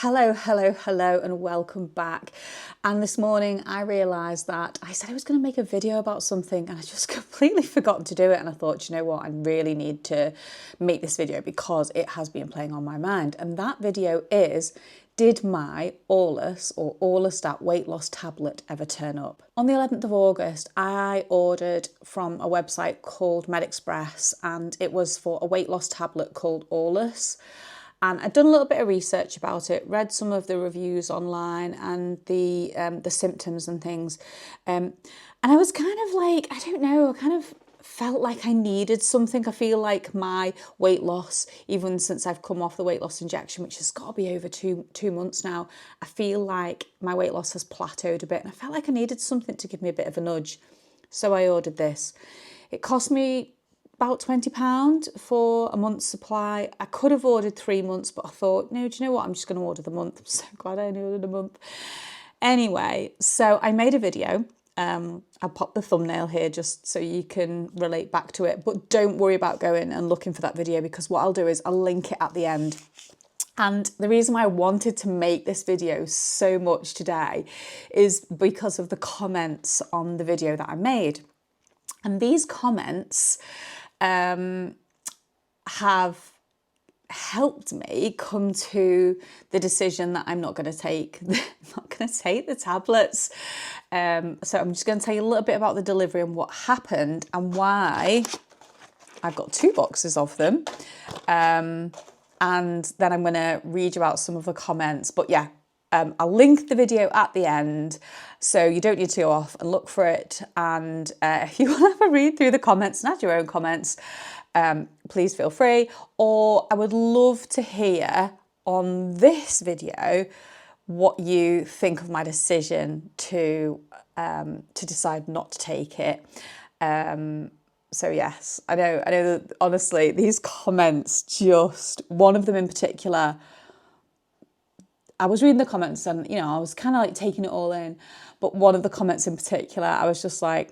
Hello and welcome back. And this morning I realised that I said I was going to make a video about something and I just completely forgot to do it, and I thought, you know what, I really need to make this video because it has been playing on my mind. And that video is, did my ORLOS or orlistat weight loss tablet ever turn up? On the 11th of August, I ordered from a website called MedExpress, and it was for a weight loss tablet called ORLOS. And I'd done a little bit of research about it, read some of the reviews online and the symptoms and things. And I was kind of like, I don't know, I kind of felt like I needed something. I feel like my weight loss, even since I've come off the weight loss injection, which has got to be over two months now, I feel like my weight loss has plateaued a bit. And I felt like I needed something to give me a bit of a nudge. So I ordered this. It cost me about £20 for a month's supply. I could have ordered 3 months, but I thought, no, do you know what? I'm just going to order the month. I'm so glad I ordered a month. Anyway, so I made a video. I'll pop the thumbnail here just so you can relate back to it. But don't worry about going and looking for that video, because what I'll do is I'll link it at the end. And the reason why I wanted to make this video so much today is because of the comments on the video that I made. And these comments have helped me come to the decision that I'm not going to take the tablets. So I'm just going to tell you a little bit about the delivery and what happened and why I've got 2 boxes of them. And then I'm going to read you out some of the comments. But yeah, I'll link the video at the end, so you don't need to go off and look for it. And if you want to have a read through the comments and add your own comments, please feel free. Or I would love to hear on this video what you think of my decision to decide not to take it. So yes, I know that honestly, these comments, just one of them in particular, I was reading the comments and, you know, I was kind of like taking it all in. But one of the comments in particular, I was just like,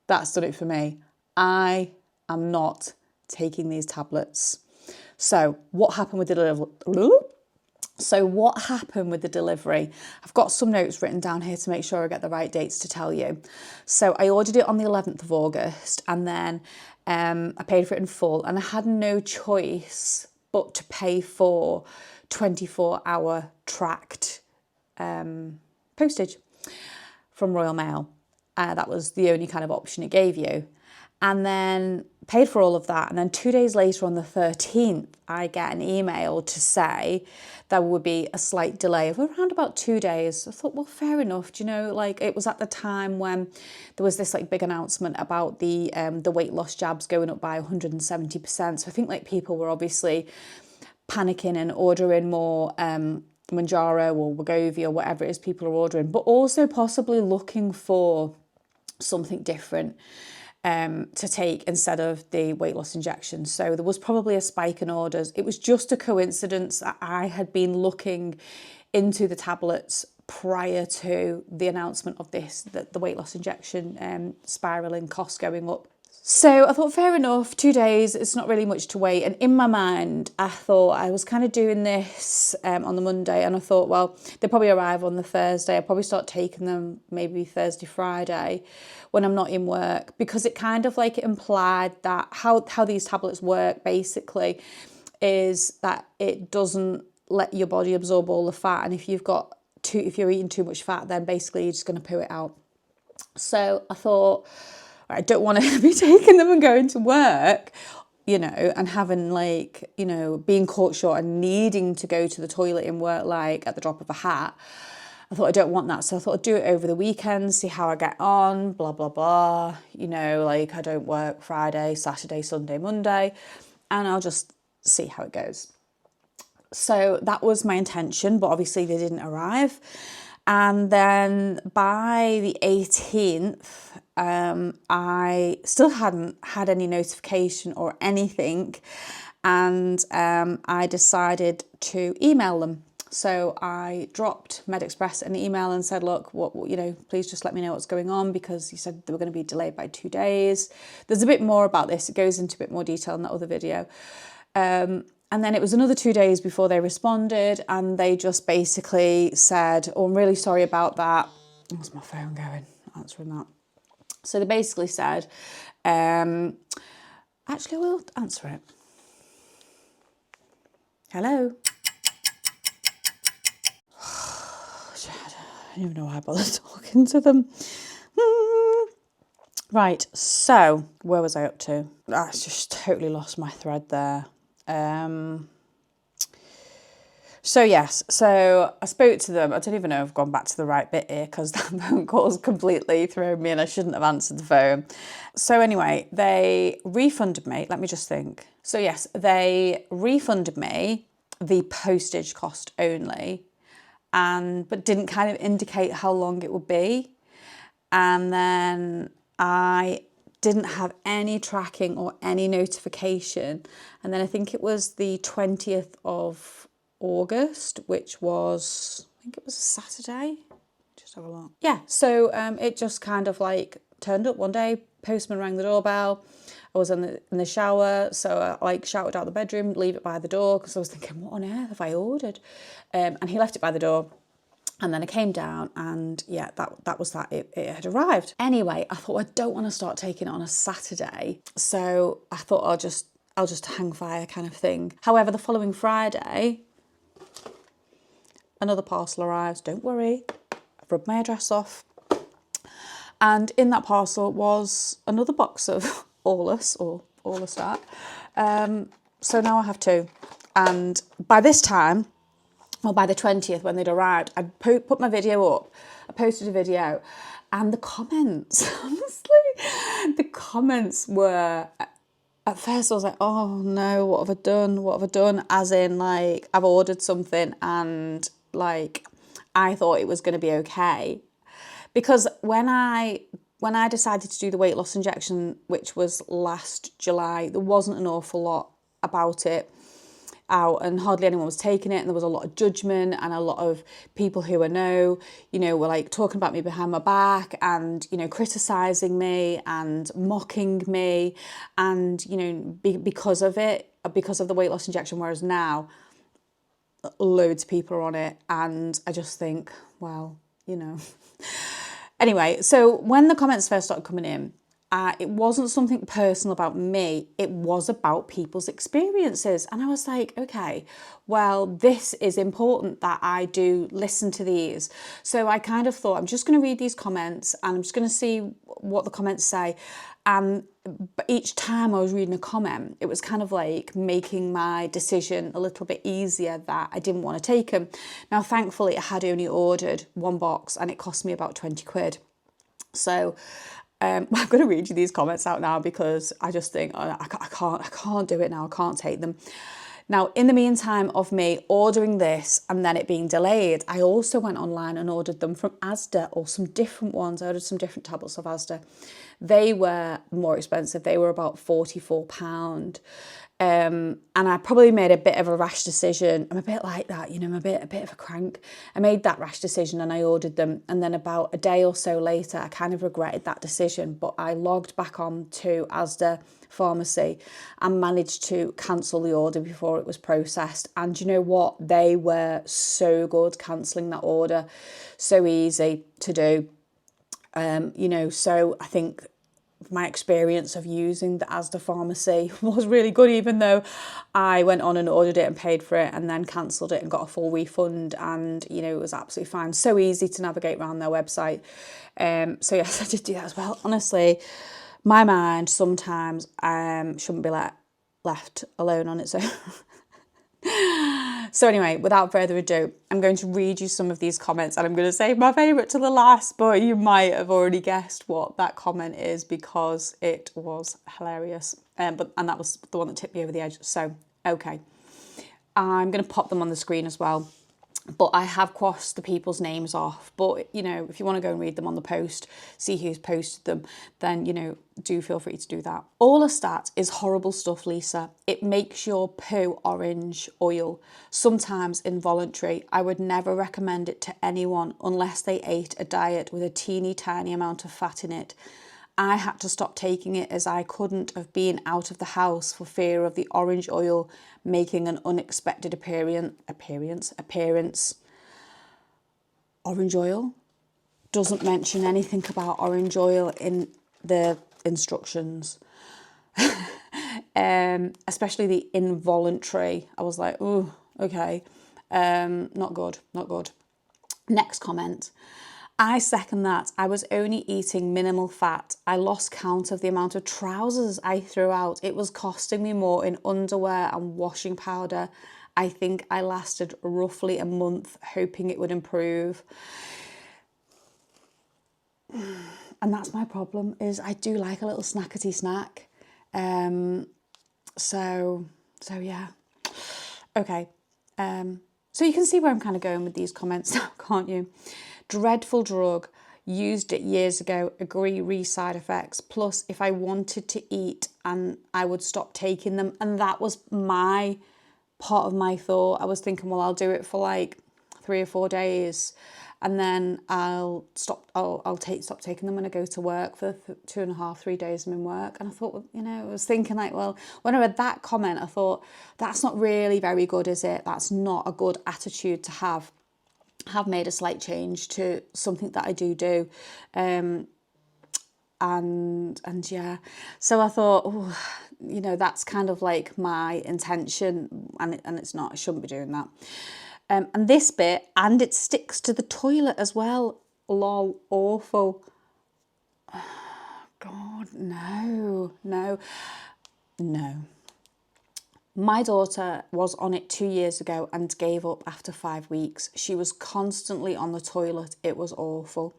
that's done it for me. I am not taking these tablets. So what happened with the delivery? I've got some notes written down here to make sure I get the right dates to tell you. So I ordered it on the 11th of August, and then I paid for it in full, and I had no choice but to pay for 24-hour tracked postage from Royal Mail. That was the only kind of option it gave you. And then paid for all of that. And then 2 days later, on the 13th, I get an email to say there would be a slight delay of around about 2 days. I thought, well, fair enough. Do you know, like, it was at the time when there was this like big announcement about the weight loss jabs going up by 170%. So I think like people were obviously panicking and ordering more Manjaro or Wegovy or whatever it is people are ordering, but also possibly looking for something different to take instead of the weight loss injection. So there was probably a spike in orders. It was just a coincidence that I had been looking into the tablets prior to the announcement of this, that the weight loss injection spiralling, costs going up. So I thought, fair enough, 2 days, it's not really much to wait. And in my mind, I thought I was kind of doing this on the Monday, and I thought, well, they'll probably arrive on the Thursday. I'll probably start taking them maybe Thursday, Friday when I'm not in work, because it kind of like implied that how these tablets work basically is that it doesn't let your body absorb all the fat. And if you're eating too much fat, then basically you're just going to poo it out. So I thought, I don't want to be taking them and going to work, you know, and having like, you know, being caught short and needing to go to the toilet in work like at the drop of a hat. I thought, I don't want that. So I thought I'd do it over the weekend, see how I get on, blah, blah, blah. You know, like I don't work Friday, Saturday, Sunday, Monday, and I'll just see how it goes. So that was my intention, but obviously they didn't arrive. And then by the 18th, I still hadn't had any notification or anything. And I decided to email them. So I dropped MedExpress an email and said, look, you know, please just let me know what's going on, because you said they were going to be delayed by 2 days. There's a bit more about this. It goes into a bit more detail in that other video. And then it was another 2 days before they responded, and they just basically said, oh, I'm really sorry about that. Where's my phone going? Answering that. So they basically said, actually, I will answer it. Hello? I don't even know why I bothered talking to them. Right, so where was I up to? I just totally lost my thread there. So yes, so I spoke to them. I don't even know if I've gone back to the right bit here because that phone call's completely thrown me and I shouldn't have answered the phone. So anyway, they refunded me. Let me just think. So yes, they refunded me the postage cost only, but didn't kind of indicate how long it would be. And then I didn't have any tracking or any notification. And then I think it was the 20th of August, which was, I think it was a Saturday. Just have a look. Yeah, so it just kind of like turned up one day. Postman rang the doorbell. I was in the shower, so I like shouted out the bedroom, leave it by the door, because I was thinking, what on earth have I ordered? And he left it by the door. And then I came down and yeah, that was that. It had arrived. Anyway, I thought I don't want to start taking it on a Saturday. So I thought I'll just hang fire kind of thing. However, the following Friday, another parcel arrives. Don't worry, I've rubbed my address off. And in that parcel was another box of ORLOS or ORLOS. So now I have two. And by this time, well, by the 20th, when they'd arrived, I put my video up. I posted a video, and the comments, honestly, the comments were, at first I was like, oh no, what have I done? What have I done? As in, like, I've ordered something and, like, I thought it was going to be okay. Because when I decided to do the weight loss injection, which was last July, there wasn't an awful lot about it out and hardly anyone was taking it, and there was a lot of judgment and a lot of people who I know, were like talking about me behind my back and, criticising me and mocking me and, because of it, because of the weight loss injection, whereas now loads of people are on it and I just think, well, Anyway, so when the comments first started coming in, it wasn't something personal about me, it was about people's experiences. And I was like, okay, well, this is important that I do listen to these. So I kind of thought, I'm just going to read these comments and I'm just going to see what the comments say. And each time I was reading a comment, it was kind of like making my decision a little bit easier that I didn't want to take them. Now, thankfully, I had only ordered one box and it cost me about 20 quid. So I'm going to read you these comments out now because I just think, oh, I can't do it now. I can't take them. Now, in the meantime of me ordering this and then it being delayed, I also went online and ordered them from ASDA, or some different ones. I ordered some different tablets of ASDA. They were more expensive. They were about £44. And I probably made a bit of a rash decision. I'm a bit like that, I'm a bit of a crank. I made that rash decision and I ordered them. And then about a day or so later, I kind of regretted that decision, but I logged back on to ASDA pharmacy and managed to cancel the order before it was processed. And you know what? They were so good cancelling that order. So easy to do. So I think my experience of using the ASDA pharmacy was really good, even though I went on and ordered it and paid for it and then cancelled it and got a full refund, and it was absolutely fine. So easy to navigate around their website. So yes, I did do that as well. Honestly, my mind sometimes shouldn't be left alone on its own. So anyway, without further ado, I'm going to read you some of these comments and I'm going to save my favourite to the last, but you might have already guessed what that comment is because it was hilarious. And that was the one that tipped me over the edge. So, okay. I'm going to pop them on the screen as well. But I have crossed the people's names off. But, if you want to go and read them on the post, see who's posted them, then, do feel free to do that. ORLOS is horrible stuff, Lisa. It makes your poo orange oil, sometimes involuntary. I would never recommend it to anyone unless they ate a diet with a teeny tiny amount of fat in it I had to stop taking it as I couldn't have been out of the house for fear of the orange oil making an unexpected appearance. Orange oil doesn't mention anything about orange oil in the instructions. Especially the involuntary. I was like, oh, okay. Not good, not good. Next comment. I second that. I was only eating minimal fat. I lost count of the amount of trousers I threw out. It was costing me more in underwear and washing powder. I think I lasted roughly a month hoping it would improve. And that's my problem, is I do like a little snackety snack. So yeah. Okay. So you can see where I'm kind of going with these comments now, can't you? Dreadful drug. Used it years ago. Agree, side effects. Plus, if I wanted to eat, and I would stop taking them. And that was my part of my thought. I was thinking, well, I'll do it for like 3 or 4 days, and then I'll stop taking them when I go to work for 2.5, 3 days I'm in work. And I thought, well, you know, I was thinking like, well, when I read that comment, I thought, that's not really very good, is it? That's not a good attitude to have. Have made a slight change to something that I do. And yeah, so I thought, oh, you know, that's kind of like my intention, and it's not. I shouldn't be doing that. And this bit, and it sticks to the toilet as well. Lol, awful. God, no. My daughter was on it 2 years ago and gave up after 5 weeks. She was constantly on the toilet. It was awful.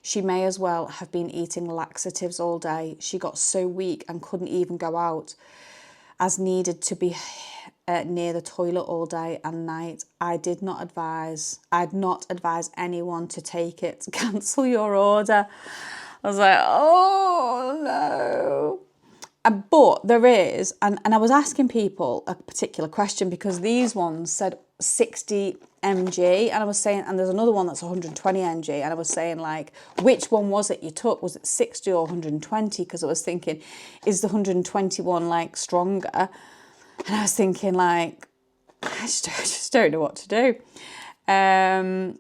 She may as well have been eating laxatives all day. She got so weak and couldn't even go out, as needed to be near the toilet all day and night. I'd not advise anyone to take it. Cancel your order. I was like, oh no. But there is, and I was asking people a particular question, because these ones said 60 mg, and I was saying, and there's another one that's 120 mg, and I was saying, like, which one was it you took? Was it 60 or 120? Because I was thinking, is the 121 like stronger? And I was thinking, like, I just don't know what to do. I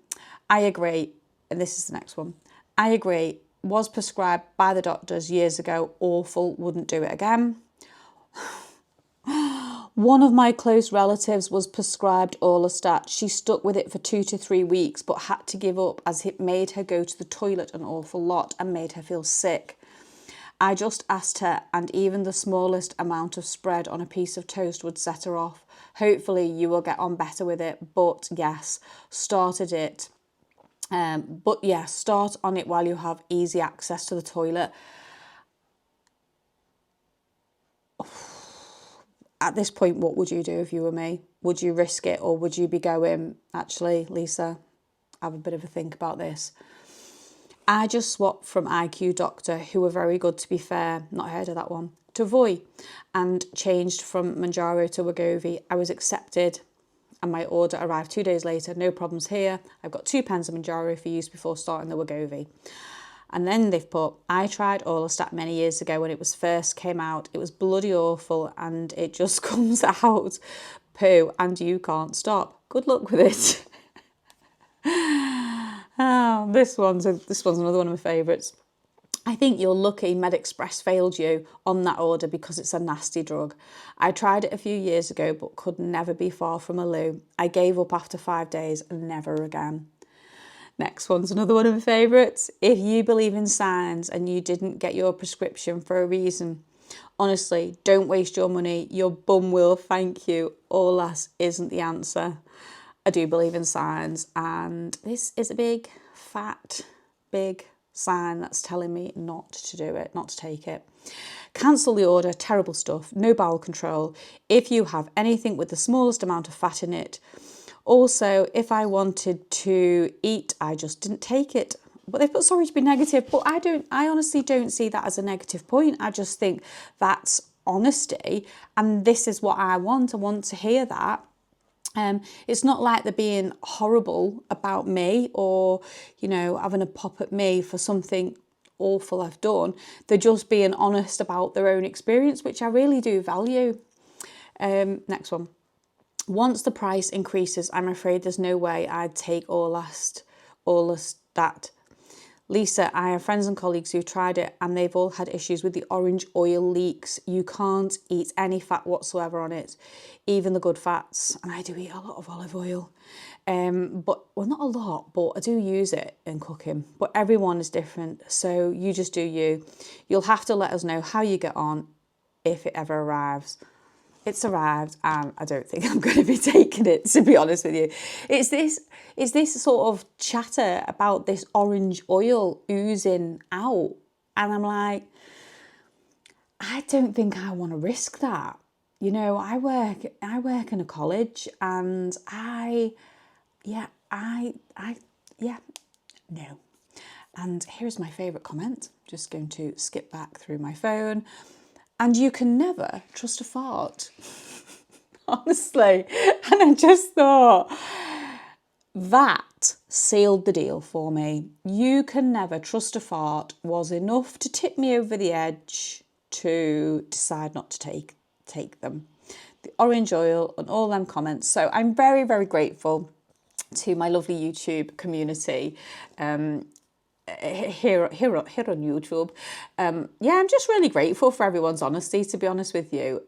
agree, and this is the next one. I agree. Was prescribed by the doctors years ago. Awful. Wouldn't do it again. One of my close relatives was prescribed Orlistat. She stuck with it for 2 to 3 weeks, but had to give up as it made her go to the toilet an awful lot and made her feel sick. I just asked her, and even the smallest amount of spread on a piece of toast would set her off. Hopefully you will get on better with it. But yes, started it. But yeah, start on it while you have easy access to the toilet. At this point, what would you do if you were me? Would you risk it, or would you be going, actually, Lisa, have a bit of a think about this? I just swapped from IQ Doctor, who were very good to be fair, not heard of that one, to Voi, and changed from Manjaro to Wegovy. I was accepted, and my order arrived 2 days later. No problems here. I've got 2 pens of Manjaro for use before starting the Wegovy. And then they've put, I tried Orlistat many years ago when it was first came out. It was bloody awful, and it just comes out poo and you can't stop. Good luck with it. Oh, this one's another one of my favourites. I think you're lucky MedExpress failed you on that order because it's a nasty drug. I tried it a few years ago but could never be far from a loo. I gave up after 5 days and never again. Next one's another one of my favourites. If you believe in signs and you didn't get your prescription for a reason, honestly, don't waste your money. Your bum will thank you. ORLOS isn't the answer. I do believe in signs, and this is a big, fat, big sign that's telling me not to do it, not to take it. Cancel the order, terrible stuff, no bowel control. If you have anything with the smallest amount of fat in it. Also, if I wanted to eat, I just didn't take it. But they put sorry to be negative, but I honestly don't see that as a negative point. I just think that's honesty, and this is what I want. I want to hear that. It's not like they're being horrible about me, or, you know, having a pop at me for something awful I've done. They're just being honest about their own experience, which I really do value. Next one. Once the price increases, I'm afraid there's no way I'd take ORLOS that. Lisa, I have friends and colleagues who've tried it and they've all had issues with the orange oil leaks. You can't eat any fat whatsoever on it, even the good fats. And I do eat a lot of olive oil. But, well, not a lot, but I do use it in cooking. But everyone is different, so you just do you. You'll have to let us know how you get on if it ever arrives. It's arrived and I don't think I'm going to be taking it, to be honest with you. It's this sort of chatter about this orange oil oozing out. And I'm like, I don't think I want to risk that. You know, I work in a college and no. And here's my favourite comment. Just going to skip back through my phone. And you can never trust a fart. Honestly. And I just thought, that sealed the deal for me. You can never trust a fart was enough to tip me over the edge to decide not to take them. The orange oil and all them comments. So I'm very, very grateful to my lovely YouTube community. Here on YouTube. Yeah, I'm just really grateful for everyone's honesty, to be honest with you,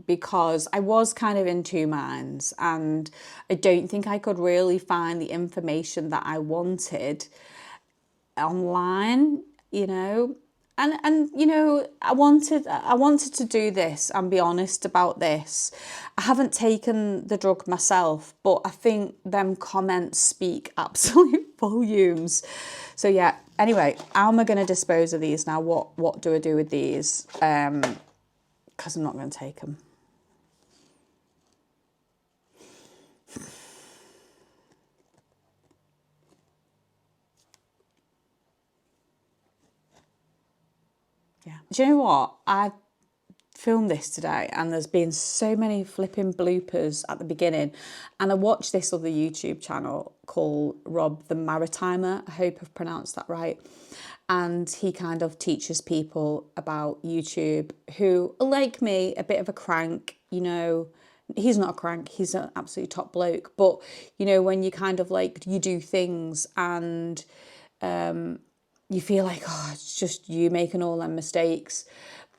because I was kind of in two minds and I don't think I could really find the information that I wanted online, you know. And you know, I wanted to do this and be honest about this. I haven't taken the drug myself, but I think them comments speak absolute volumes. So yeah, anyway, how am I going to dispose of these now? What do I do with these? Because I'm not going to take them. Yeah. Do you know what? I filmed this today and there's been so many flipping bloopers at the beginning, and I watched this other YouTube channel called Rob the Maritimer. I hope I've pronounced that right. And he kind of teaches people about YouTube who are like me, a bit of a crank, you know. He's not a crank, he's an absolute top bloke. But, you know, when you kind of like, you do things and you feel like, oh, it's just you making all them mistakes.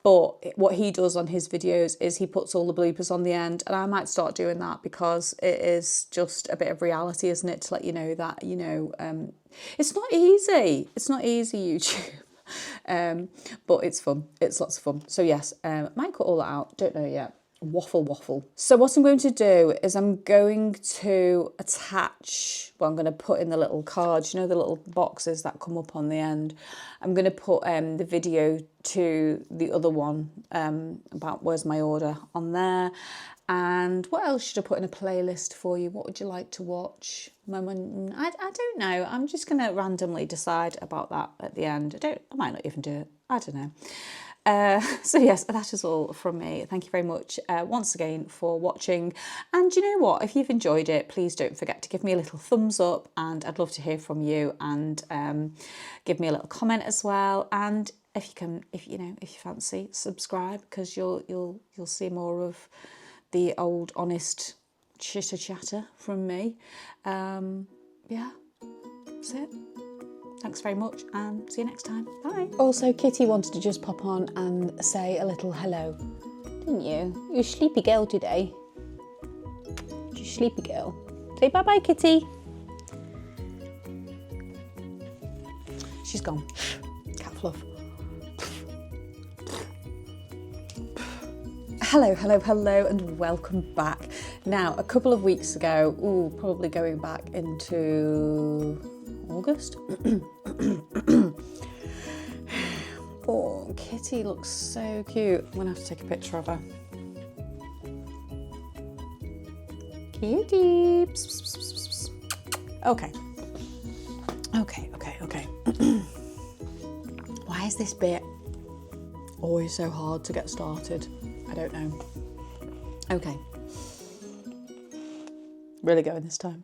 But what he does on his videos is he puts all the bloopers on the end, and I might start doing that because it is just a bit of reality, isn't it? To let you know that, you know, it's not easy. It's not easy, YouTube. But it's fun. It's lots of fun. So yes, might cut all that out. Don't know yet. Waffle. So what I'm going to do is I'm going to attach, well, I'm going to put in the little cards, you know, the little boxes that come up on the end. I'm going to put the video to the other one about where's my order on there. And what else should I put in a playlist for you? What would you like to watch? I don't know. I'm just going to randomly decide about that at the end. I might not even do it. I don't know. So yes, that is all from me. Thank you very much once again for watching. And you know what? If you've enjoyed it, please don't forget to give me a little thumbs up, and I'd love to hear from you, and give me a little comment as well. And if you fancy, subscribe, because you'll see more of the old honest chitter chatter from me. Yeah, that's it. Thanks very much and see you next time. Bye. Also, Kitty wanted to just pop on and say a little hello. Didn't you? You're a sleepy girl today. You're a sleepy girl. Say bye-bye, Kitty. She's gone. Cat fluff. Hello and welcome back. Now, a couple of weeks ago, probably going back into August. Oh, Kitty looks so cute. I'm gonna have to take a picture of her. Kitty. Okay. Why is this bit always so hard to get started? I don't know. Okay. Really going this time.